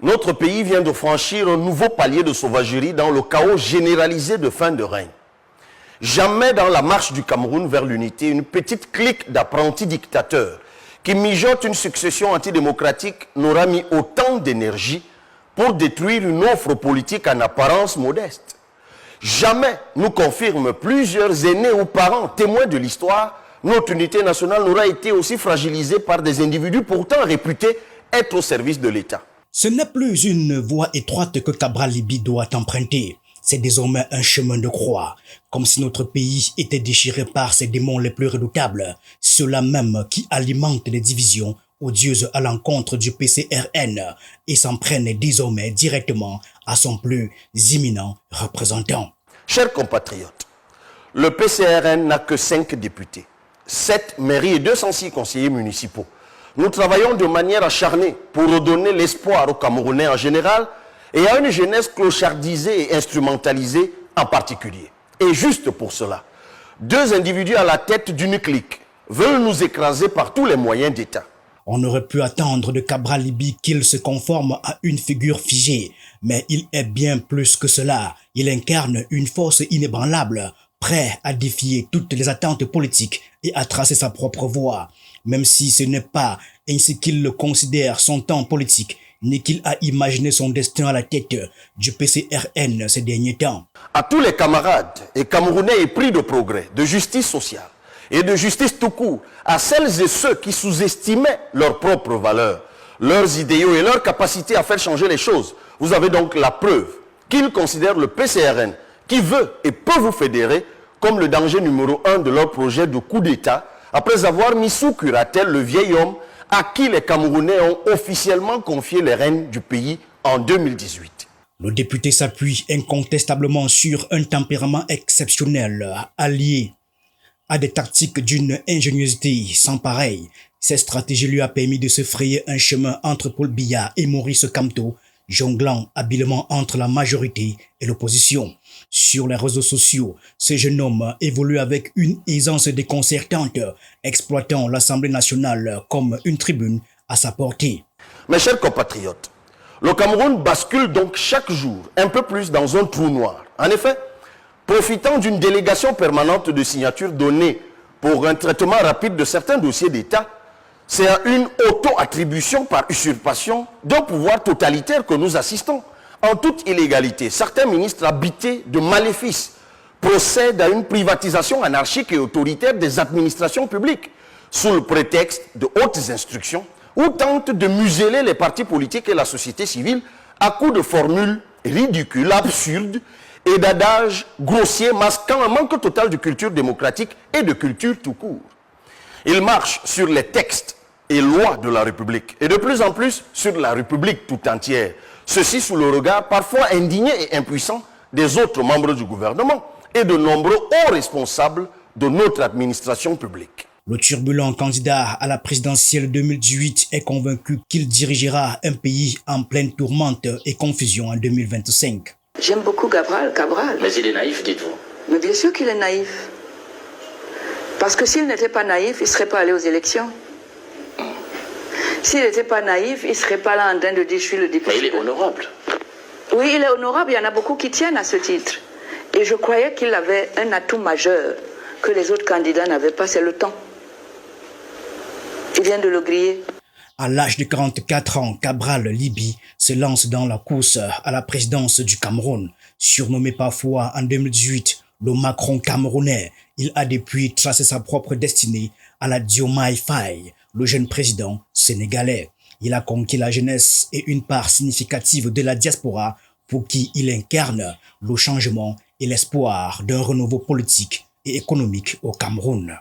Notre pays vient de franchir un nouveau palier de sauvagerie dans le chaos généralisé de fin de règne. Jamais dans la marche du Cameroun vers l'unité, une petite clique d'apprentis dictateurs qui mijotent une succession antidémocratique n'aura mis autant d'énergie pour détruire une offre politique en apparence modeste. Jamais, nous confirment plusieurs aînés ou parents témoins de l'histoire, notre unité nationale n'aura été aussi fragilisée par des individus pourtant réputés être au service de l'État. Ce n'est plus une voie étroite que Cabral Libye doit emprunter. C'est désormais un chemin de croix, comme si notre pays était déchiré par ses démons les plus redoutables, ceux-là même qui alimentent les divisions odieuses à l'encontre du PCRN et s'en prennent désormais directement à son plus imminent représentant. Chers compatriotes, le PCRN n'a que 5 députés, 7 mairies et 206 conseillers municipaux. Nous travaillons de manière acharnée pour redonner l'espoir aux Camerounais en général et à une jeunesse clochardisée et instrumentalisée en particulier. Et juste pour cela, 2 individus à la tête d'une clique veulent nous écraser par tous les moyens d'État. On aurait pu attendre de Cabral Libye qu'il se conforme à une figure figée, mais il est bien plus que cela. Il incarne une force inébranlable, prêt à défier toutes les attentes politiques et à tracer sa propre voie, même si ce n'est pas ainsi qu'il le considère son temps politique, ni qu'il a imaginé son destin à la tête du PCRN ces derniers temps. À tous les camarades et Camerounais épris de progrès, de justice sociale et de justice tout court, à celles et ceux qui sous-estimaient leurs propres valeurs, leurs idéaux et leur capacité à faire changer les choses, vous avez donc la preuve qu'ils considèrent le PCRN, qui veut et peut vous fédérer, comme le danger numéro 1 de leur projet de coup d'État, après avoir mis sous curatelle le vieil homme à qui les Camerounais ont officiellement confié les rênes du pays en 2018. Le député s'appuie incontestablement sur un tempérament exceptionnel, allié à des tactiques d'une ingéniosité sans pareille. Cette stratégie lui a permis de se frayer un chemin entre Paul Biya et Maurice Kamto, jonglant habilement entre la majorité et l'opposition. Sur les réseaux sociaux, ce jeune homme évolue avec une aisance déconcertante, exploitant l'Assemblée nationale comme une tribune à sa portée. Mes chers compatriotes, le Cameroun bascule donc chaque jour un peu plus dans un trou noir. En effet, profitant d'une délégation permanente de signatures données pour un traitement rapide de certains dossiers d'État, c'est à une auto-attribution par usurpation d'un pouvoir totalitaire que nous assistons. En toute illégalité, certains ministres habités de maléfices procèdent à une privatisation anarchique et autoritaire des administrations publiques sous le prétexte de hautes instructions ou tentent de museler les partis politiques et la société civile à coups de formules ridicules, absurdes et d'adages grossiers masquant un manque total de culture démocratique et de culture tout court. Ils marchent sur les textes et lois de la République et de plus en plus sur la République tout entière. Ceci sous le regard parfois indigné et impuissant des autres membres du gouvernement et de nombreux hauts responsables de notre administration publique. Le turbulent candidat à la présidentielle 2018 est convaincu qu'il dirigera un pays en pleine tourmente et confusion en 2025. J'aime beaucoup Cabral. Mais il est naïf, dites-vous. Mais bien sûr qu'il est naïf. Parce que s'il n'était pas naïf, il ne serait pas allé aux élections. S'il n'était pas naïf, il ne serait pas là en train de dire je suis le député. Mais il est honorable. Oui, il est honorable. Il y en a beaucoup qui tiennent à ce titre. Et je croyais qu'il avait un atout majeur que les autres candidats n'avaient pas, c'est le temps. Il vient de le griller. À l'âge de 44 ans, Cabral Libye se lance dans la course à la présidence du Cameroun. Surnommé parfois en 2018 le Macron camerounais, il a depuis tracé sa propre destinée à la Diomaye Faye, le jeune président sénégalais. Il a conquis la jeunesse et une part significative de la diaspora pour qui il incarne le changement et l'espoir d'un renouveau politique et économique au Cameroun.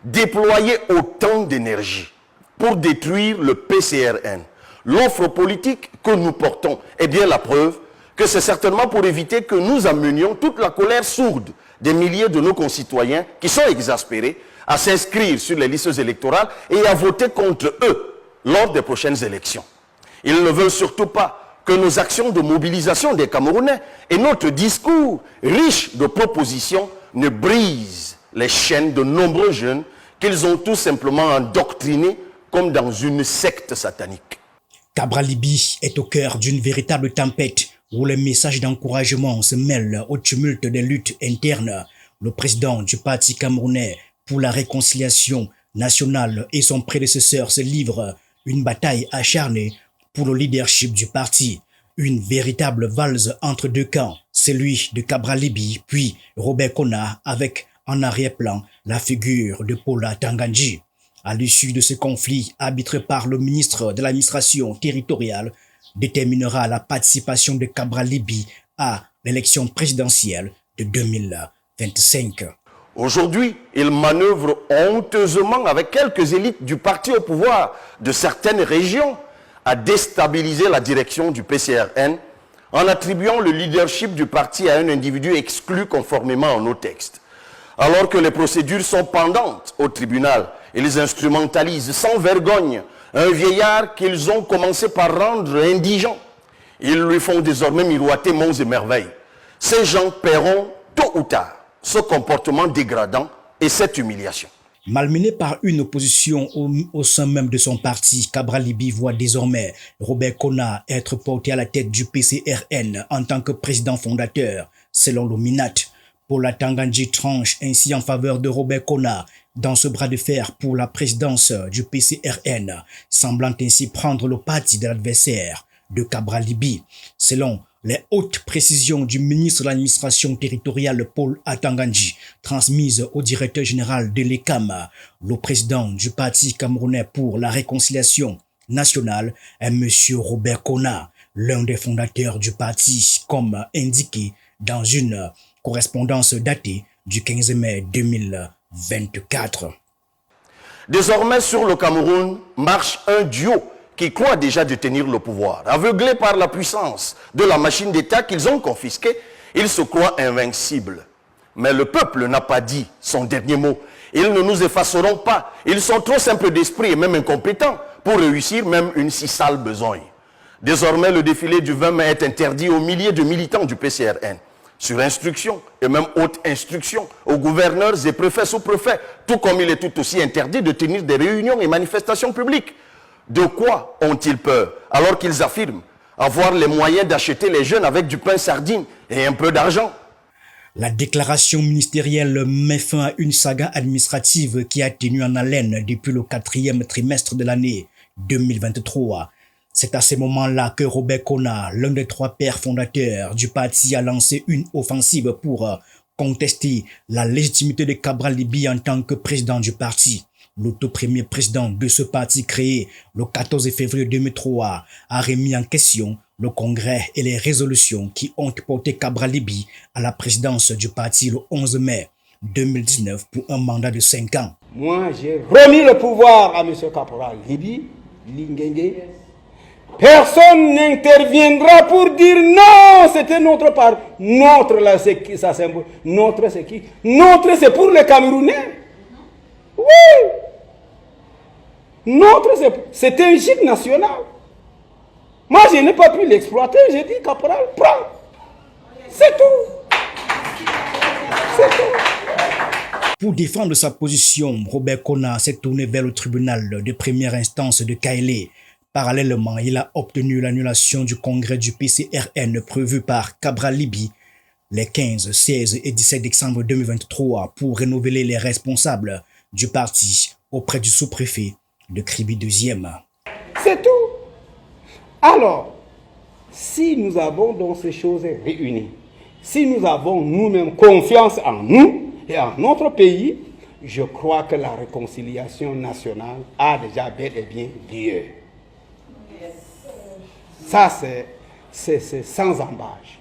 Déployer autant d'énergie pour détruire le PCRN, l'offre politique que nous portons, est bien la preuve que c'est certainement pour éviter que nous amenions toute la colère sourde des milliers de nos concitoyens qui sont exaspérés à s'inscrire sur les listes électorales et à voter contre eux lors des prochaines élections. Ils ne veulent surtout pas que nos actions de mobilisation des Camerounais et notre discours riche de propositions ne brisent les chaînes de nombreux jeunes qu'ils ont tout simplement endoctrinés comme dans une secte satanique. Cabral Libye est au cœur d'une véritable tempête où les messages d'encouragement se mêlent au tumulte des luttes internes. Le président du parti camerounais pour la réconciliation nationale et son prédécesseur se livrent une bataille acharnée pour le leadership du parti. Une véritable valse entre deux camps, celui de Cabral Libye puis Robert Kona avec en arrière-plan la figure de Paula Tangandji. À l'issue de ce conflit arbitré par le ministre de l'administration territoriale déterminera la participation de Cabral Libye à l'élection présidentielle de 2025. Aujourd'hui, il manœuvre honteusement avec quelques élites du parti au pouvoir de certaines régions à déstabiliser la direction du PCRN en attribuant le leadership du parti à un individu exclu conformément à nos textes. Alors que les procédures sont pendantes au tribunal, ils instrumentalisent sans vergogne un vieillard qu'ils ont commencé par rendre indigent. Ils lui font désormais miroiter monts et merveilles. Ces gens paieront tôt ou tard ce comportement dégradant et cette humiliation. Malmené par une opposition au sein même de son parti, Cabral Libye voit désormais Robert Kona être porté à la tête du PCRN en tant que président fondateur, selon le MINAT. Paula Tangandji tranche ainsi en faveur de Robert Kona dans ce bras de fer pour la présidence du PCRN, semblant ainsi prendre le parti de l'adversaire de Cabral Libye. Selon les hautes précisions du ministre de l'administration territoriale Paul Tangandji, transmises au directeur général de l'ECAM, le président du parti camerounais pour la réconciliation nationale est M. Robert Kona, l'un des fondateurs du parti, comme indiqué dans une correspondance datée du 15 mai 2024. Désormais, sur le Cameroun, marche un duo qui croient déjà détenir le pouvoir. Aveuglés par la puissance de la machine d'État qu'ils ont confisquée, ils se croient invincibles. Mais le peuple n'a pas dit son dernier mot. Ils ne nous effaceront pas. Ils sont trop simples d'esprit et même incompétents pour réussir même une si sale besogne. Désormais, le défilé du 20 mai est interdit aux milliers de militants du PCRN. Sur instruction et même haute instruction aux gouverneurs et préfets sous-préfets, tout comme il est tout aussi interdit de tenir des réunions et manifestations publiques. De quoi ont-ils peur alors qu'ils affirment avoir les moyens d'acheter les jeunes avec du pain sardine et un peu d'argent? La déclaration ministérielle met fin à une saga administrative qui a tenu en haleine depuis le 4e trimestre de l'année 2023. C'est à ce moment-là que Robert Kona, l'un des 3 pères fondateurs du parti, a lancé une offensive pour contester la légitimité de Cabral Libye en tant que président du parti. Le tout premier président de ce parti créé le 14 février 2003 a remis en question le congrès et les résolutions qui ont porté Cabral Libye à la présidence du parti le 11 mai 2019 pour un mandat de 5 ans. Moi, j'ai remis le pouvoir à M. Cabral Libye, Linguengue. Personne n'interviendra pour dire non, c'était notre part. Notre, là, c'est qui, ça symbole. Notre, c'est qui? Notre, c'est pour les Camerounais. Oui. Notre, c'est un gîte national. Moi, je n'ai pas pu l'exploiter. J'ai dit, Caporal, prends. C'est tout. C'est tout. Pour défendre sa position, Robert Kona s'est tourné vers le tribunal de première instance de Kaélé. Parallèlement, il a obtenu l'annulation du congrès du PCRN prévu par Cabral Libye les 15, 16 et 17 décembre 2023 pour renouveler les responsables du parti auprès du sous-préfet de Kribi 2e. C'est tout. Alors, si nous avons donc ces choses réunies, si nous avons nous-mêmes confiance en nous et en notre pays, je crois que la réconciliation nationale a déjà bel et bien lieu. Ça, c'est sans embâche.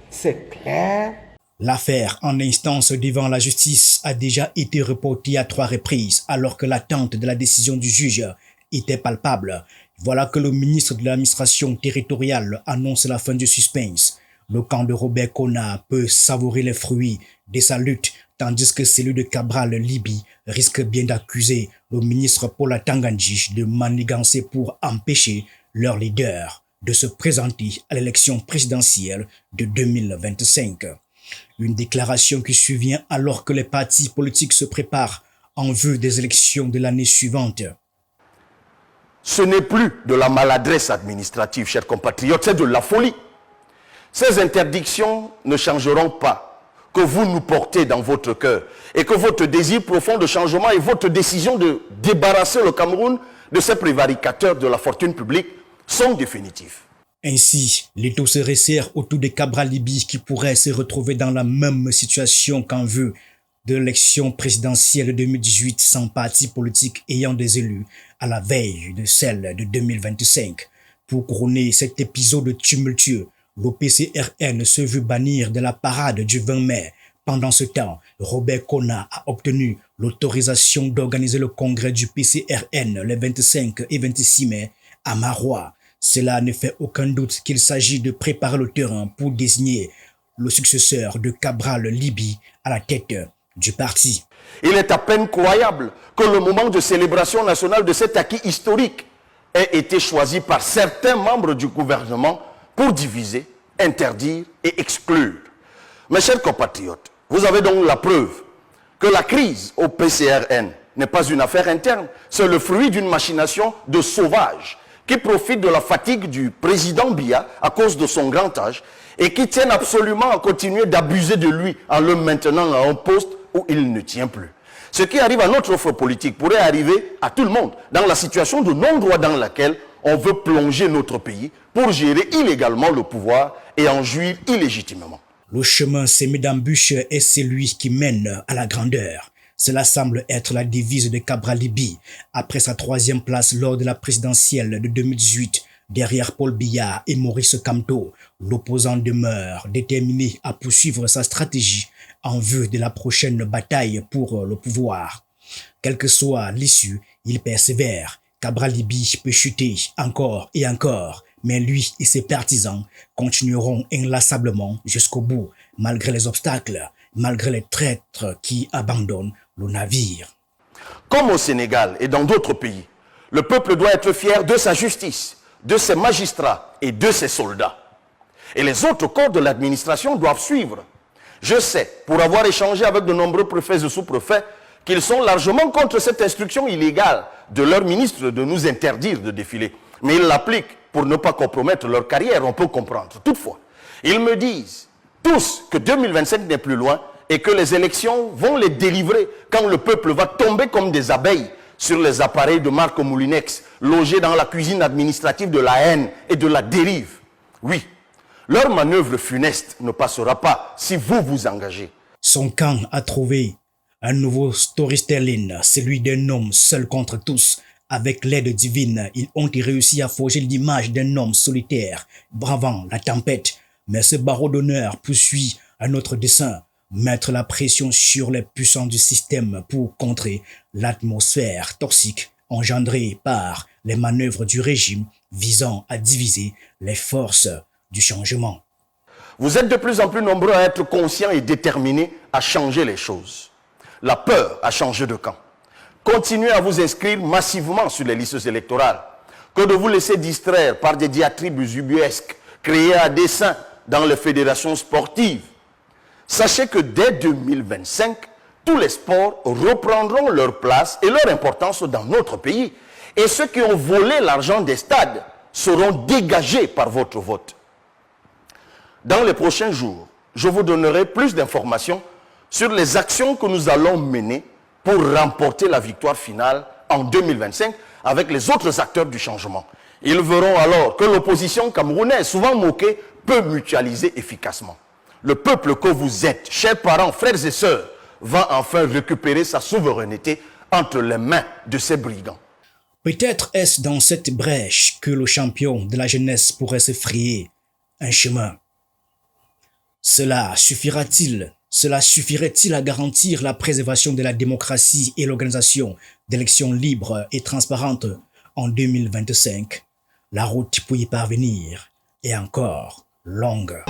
C'est clair. L'affaire en instance devant la justice a déjà été reportée à 3 reprises alors que l'attente de la décision du juge était palpable. Voilà que le ministre de l'administration territoriale annonce la fin du suspense. Le camp de Robert Kona peut savourer les fruits de sa lutte, tandis que celui de Cabral Libye risque bien d'accuser le ministre Paula Tangandji de manigancer pour empêcher leur leader de se présenter à l'élection présidentielle de 2025. Une déclaration qui survient alors que les partis politiques se préparent en vue des élections de l'année suivante. Ce n'est plus de la maladresse administrative, chers compatriotes, c'est de la folie. Ces interdictions ne changeront pas que vous nous portez dans votre cœur et que votre désir profond de changement et votre décision de débarrasser le Cameroun de ces prévaricateurs de la fortune publique sont définitifs. Ainsi, l'étau se resserre autour de Cabral Libye qui pourrait se retrouver dans la même situation qu'en vue de l'élection présidentielle 2018 sans parti politique ayant des élus à la veille de celle de 2025. Pour couronner cet épisode tumultueux, l'OPCRN se vit bannir de la parade du 20 mai. Pendant ce temps, Robert Kona a obtenu l'autorisation d'organiser le congrès du PCRN les 25 et 26 mai à Maroua. Cela ne fait aucun doute qu'il s'agit de préparer le terrain pour désigner le successeur de Cabral Libye à la tête du parti. Il est à peine croyable que le moment de célébration nationale de cet acquis historique ait été choisi par certains membres du gouvernement pour diviser, interdire et exclure. Mes chers compatriotes, vous avez donc la preuve que la crise au PCRN n'est pas une affaire interne, c'est le fruit d'une machination de sauvages qui profitent de la fatigue du président Biya à cause de son grand âge et qui tiennent absolument à continuer d'abuser de lui en le maintenant à un poste où il ne tient plus. Ce qui arrive à notre offre politique pourrait arriver à tout le monde dans la situation de non-droit dans laquelle on veut plonger notre pays pour gérer illégalement le pouvoir et en jouir illégitimement. Le chemin semé d'embûches est celui qui mène à la grandeur. Cela semble être la devise de Cabral Libye après sa 3e place lors de la présidentielle de 2018. Derrière Paul Biya et Maurice Kamto, l'opposant demeure déterminé à poursuivre sa stratégie en vue de la prochaine bataille pour le pouvoir. Quelle que soit l'issue, il persévère. Cabral Libye peut chuter encore et encore, mais lui et ses partisans continueront inlassablement jusqu'au bout, malgré les obstacles, malgré les traîtres qui abandonnent le navire. Comme au Sénégal et dans d'autres pays, le peuple doit être fier de sa justice, de ses magistrats et de ses soldats. Et les autres corps de l'administration doivent suivre. Je sais, pour avoir échangé avec de nombreux préfets et sous-préfets, qu'ils sont largement contre cette instruction illégale de leur ministre de nous interdire de défiler. Mais ils l'appliquent pour ne pas compromettre leur carrière, on peut comprendre. Toutefois, ils me disent tous que 2025 n'est plus loin et que les élections vont les délivrer quand le peuple va tomber comme des abeilles sur les appareils de marque Moulinex, logés dans la cuisine administrative de la haine et de la dérive. Oui, leur manœuvre funeste ne passera pas si vous vous engagez. Son camp a trouvé un nouveau storytelling, celui d'un homme seul contre tous. Avec l'aide divine, ils ont réussi à forger l'image d'un homme solitaire, bravant la tempête. Mais ce barreau d'honneur poursuit un autre dessein, mettre la pression sur les puissants du système pour contrer l'atmosphère toxique engendrée par les manœuvres du régime visant à diviser les forces du changement. Vous êtes de plus en plus nombreux à être conscients et déterminés à changer les choses. La peur a changé de camp. Continuez à vous inscrire massivement sur les listes électorales que de vous laisser distraire par des diatribes ubuesques créées à dessein dans les fédérations sportives. Sachez que dès 2025, tous les sports reprendront leur place et leur importance dans notre pays. Et ceux qui ont volé l'argent des stades seront dégagés par votre vote. Dans les prochains jours, je vous donnerai plus d'informations sur les actions que nous allons mener pour remporter la victoire finale en 2025 avec les autres acteurs du changement. Ils verront alors que l'opposition camerounaise, souvent moquée, peut mutualiser efficacement. Le peuple que vous êtes, chers parents, frères et sœurs, va enfin récupérer sa souveraineté entre les mains de ces brigands. Peut-être est-ce dans cette brèche que le champion de la jeunesse pourrait se frayer un chemin. Cela suffirait-il à garantir la préservation de la démocratie et l'organisation d'élections libres et transparentes en 2025? La route pour y parvenir est encore longue.